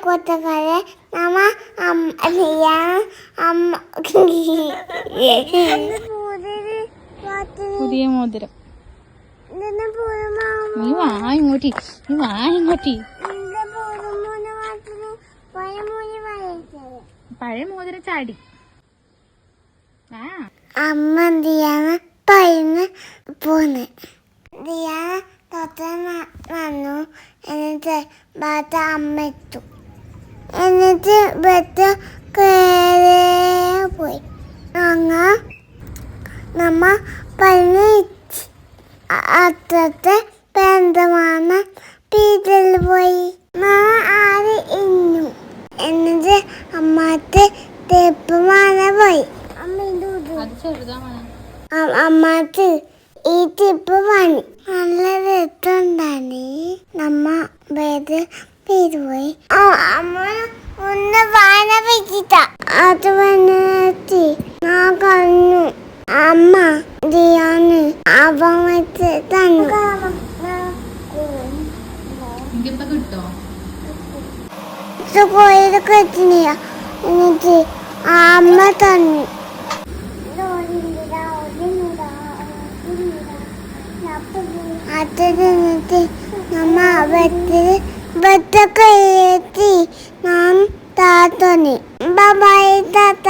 കൂട്ടുകാരെ നമ്മ പുതിയ മോതിരം. നീ വാ ഇങ്ങോട്ടി, പഴയ മോതിരം ചാടി. അമ്മ ദിയാന പയ്യന്ന് പോന്ന്. ദിയാന തൊട്ട വന്നു. എന്നിട്ട് ബാത്ത അമ്മ എത്തു. എന്നിട്ട് ബത്ത പോയി. നമ്മ പയ്യന് അത്രത്തെ ബന്ധമാണ് പീതൽ പോയി. ആര് ഇന്നു. എന്നിട്ട് അമ്മത്തെ തെപ്പുമാന പോയി. അമ്മത്ത് ഈ ടിപ്പ് പണി നല്ല രസമുണ്ടാണ്. നമ്മ പേര് പോയി. അമ്മ ഒന്ന് വാന വെച്ചിട്ട അത് വന്നെത്തി. ഞാൻ കണ്ണു അമ്മ ദിയാന് അവൻ വെച്ച് തന്നു. കോയിൽ കെട്ടിനിയ. എന്നിട്ട് അമ്മ തന്നു. അത് കഴിഞ്ഞിട്ട് നമ്മ വെത്തൊക്കെ എത്തി നാം താത്തോന്നി. ബൈ താത്ത.